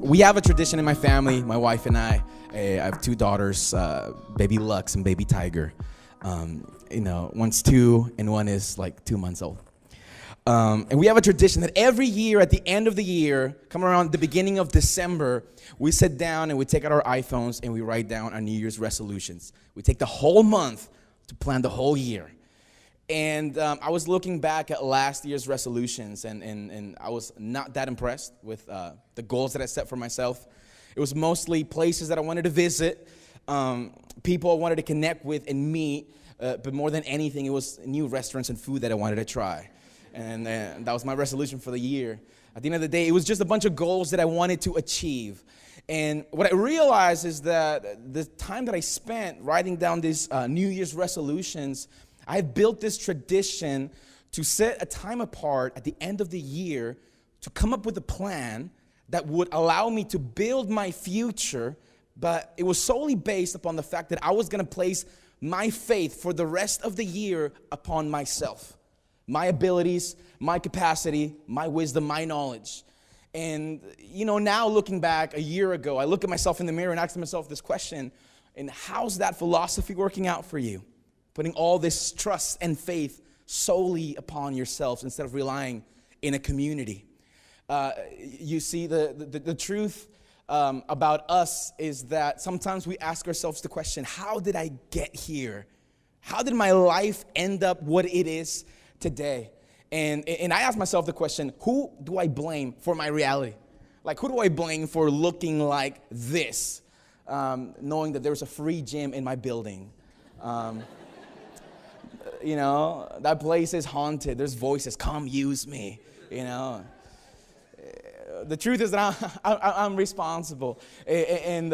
We have a tradition in my family, my wife and I. I have two daughters, baby Lux and baby Tiger. One's 2 and one is like 2 months old. And we have a tradition that every year at the end of the year, come around the beginning of December, we sit down and we take out our iPhones and we write down our New Year's resolutions. We take the whole month to plan the whole year. And I was looking back at last year's resolutions, and I was not that impressed with the goals that I set for myself. It was mostly places that I wanted to visit, people I wanted to connect with and meet, but more than anything, it was new restaurants and food that I wanted to try. And that was my resolution for the year. At the end of the day, it was just a bunch of goals that I wanted to achieve. And what I realized is that the time that I spent writing down these New Year's resolutions, I have built this tradition to set a time apart at the end of the year to come up with a plan that would allow me to build my future, but it was solely based upon the fact that I was going to place my faith for the rest of the year upon myself, my abilities, my capacity, my wisdom, my knowledge. And, now looking back a year ago, I look at myself in the mirror and ask myself this question, and how's that philosophy working out for you? Putting all this trust and faith solely upon yourselves instead of relying in a community. You see, the truth about us is that sometimes we ask ourselves the question, how did I get here? How did my life end up what it is today? And I ask myself the question, who do I blame for my reality? Like, who do I blame for looking like this? Knowing that there's a free gym in my building. That place is haunted. There's voices, come use me, The truth is that I'm responsible. And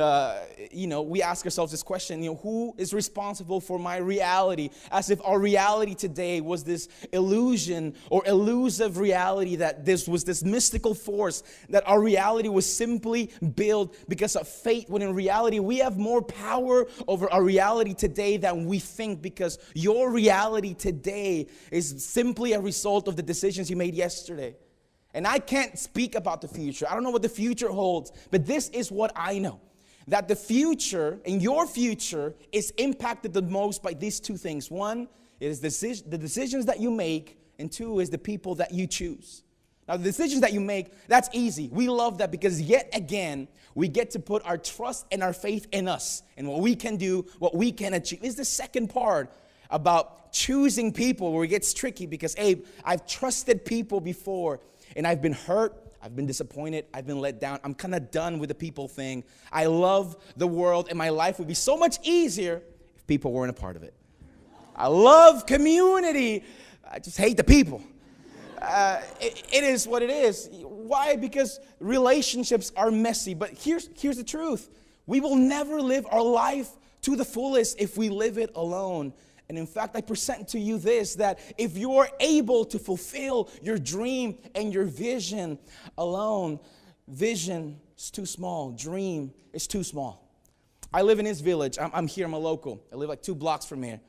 we ask ourselves this question, who is responsible for my reality? As if our reality today was this illusion or elusive reality, that this was this mystical force, that our reality was simply built because of fate, when in reality we have more power over our reality today than we think, because your reality today is simply a result of the decisions you made yesterday. And I can't speak about the future. I don't know what the future holds, but this is what I know. That the future, and your future, is impacted the most by these two things. One is the decisions that you make, and two is the people that you choose. Now, the decisions that you make, that's easy. We love that because yet again, we get to put our trust and our faith in us and what we can do, what we can achieve. It's the second part about choosing people where it gets tricky because, Abe, I've trusted people before, and I've been hurt, I've been disappointed, I've been let down. I'm kind of done with the people thing. I love the world, and my life would be so much easier if people weren't a part of it. I love community. I just hate the people. It is what it is. Why? Because relationships are messy. But here's the truth. We will never live our life to the fullest if we live it alone. And in fact, I present to you this, that if you're able to fulfill your dream and your vision alone, vision is too small, dream is too small. I live in East Village. I'm here, I'm a local. I live like 2 blocks from here.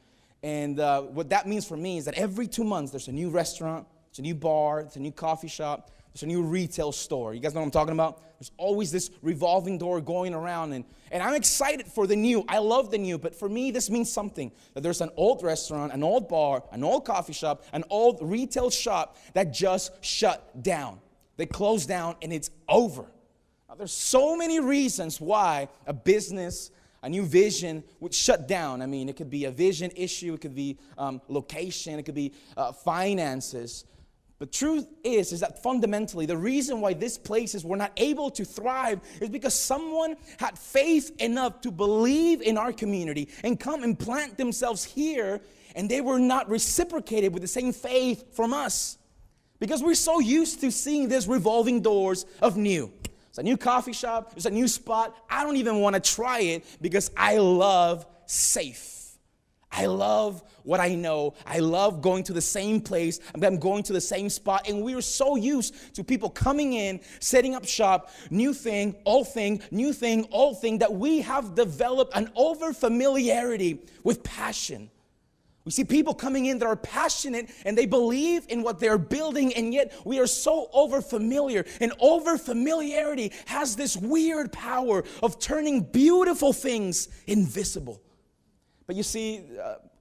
And what that means for me is that every 2 months, there's a new restaurant, there's a new bar, there's a new coffee shop, there's a new retail store. You guys know what I'm talking about? There's always this revolving door going around. And I'm excited for the new. I love the new. But for me, this means something. That there's an old restaurant, an old bar, an old coffee shop, an old retail shop that just shut down. They closed down and it's over. Now, there's so many reasons why a business, a new vision would shut down. I mean, it could be a vision issue. It could be location. It could be finances. The truth is that fundamentally, the reason why these places were not able to thrive is because someone had faith enough to believe in our community and come and plant themselves here, and they were not reciprocated with the same faith from us. Because we're so used to seeing these revolving doors of new. It's a new coffee shop, it's a new spot. I don't even want to try it because I love safe. I love what I know. I love going to the same place. I'm going to the same spot. And we are so used to people coming in, setting up shop, new thing, old thing, new thing, old thing, that we have developed an over familiarity with passion, We see people coming in that are passionate and they believe in what they're building, and yet we are so overfamiliar. And overfamiliarity has this weird power of turning beautiful things invisible. But you see,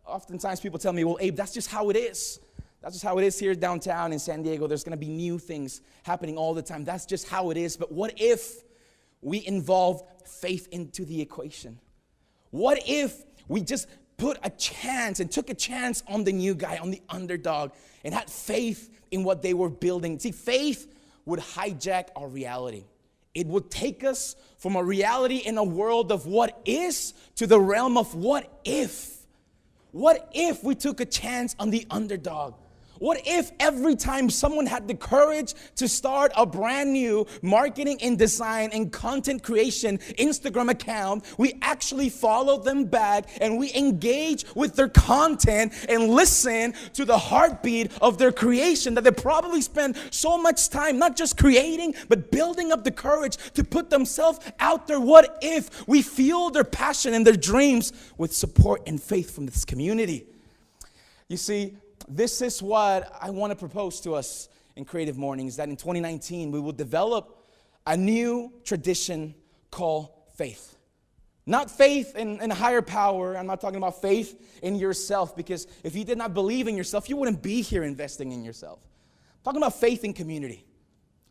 oftentimes people tell me, well, Abe, that's just how it is. That's just how it is here downtown in San Diego. There's going to be new things happening all the time. That's just how it is. But what if we involve faith into the equation? What if we just put a chance and took a chance on the new guy, on the underdog, and had faith in what they were building? See, faith would hijack our reality. It would take us from a reality in a world of what is to the realm of what if. What if we took a chance on the underdog? What if every time someone had the courage to start a brand new marketing and design and content creation Instagram account, we actually follow them back and we engage with their content and listen to the heartbeat of their creation that they probably spend so much time not just creating, but building up the courage to put themselves out there? What if we fuel their passion and their dreams with support and faith from this community? You see, this is what I want to propose to us in Creative Mornings, that in 2019 we will develop a new tradition called faith. Not faith in a higher power. I'm not talking about faith in yourself, because if you did not believe in yourself, you wouldn't be here investing in yourself. I'm talking about faith in community,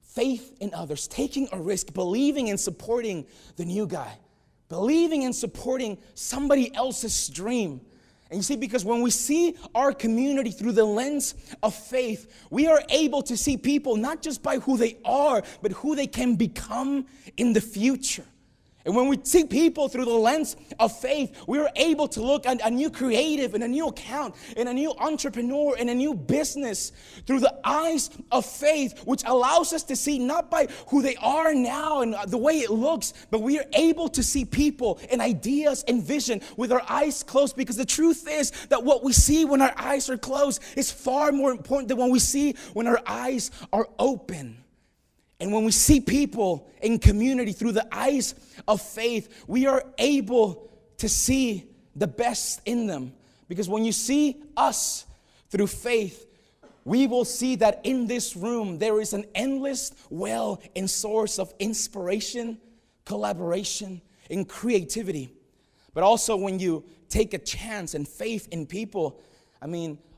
faith in others, taking a risk, believing and supporting the new guy, believing and supporting somebody else's dream. And you see, because when we see our community through the lens of faith, we are able to see people not just by who they are, but who they can become in the future. And when we see people through the lens of faith, we are able to look at a new creative and a new account and a new entrepreneur and a new business through the eyes of faith, which allows us to see not by who they are now and the way it looks, but we are able to see people and ideas and vision with our eyes closed, because the truth is that what we see when our eyes are closed is far more important than what we see when our eyes are open. And when we see people in community through the eyes of faith, we are able to see the best in them. Because when you see us through faith, we will see that in this room there is an endless well and source of inspiration, collaboration, and creativity. But also when you take a chance and faith in people,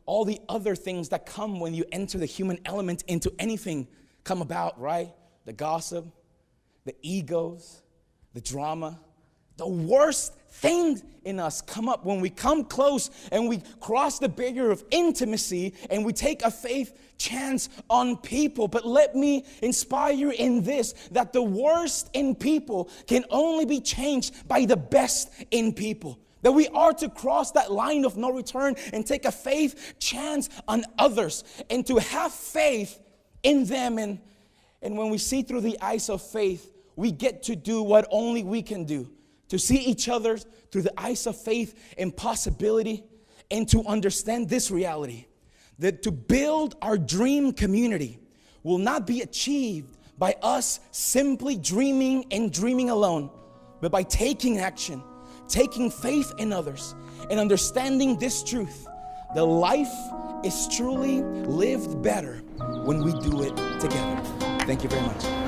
all the other things that come when you enter the human element into anything come about, right? The gossip, the egos, the drama. The worst things in us come up when we come close and we cross the barrier of intimacy and we take a faith chance on people. But let me inspire you in this, that the worst in people can only be changed by the best in people. That we are to cross that line of no return and take a faith chance on others and to have faith in them. And when we see through the eyes of faith, we get to do what only we can do. To see each other through the eyes of faith and possibility, and to understand this reality, that to build our dream community will not be achieved by us simply dreaming and dreaming alone, but by taking action, taking faith in others, and understanding this truth, that life is truly lived better when we do it together. Thank you very much.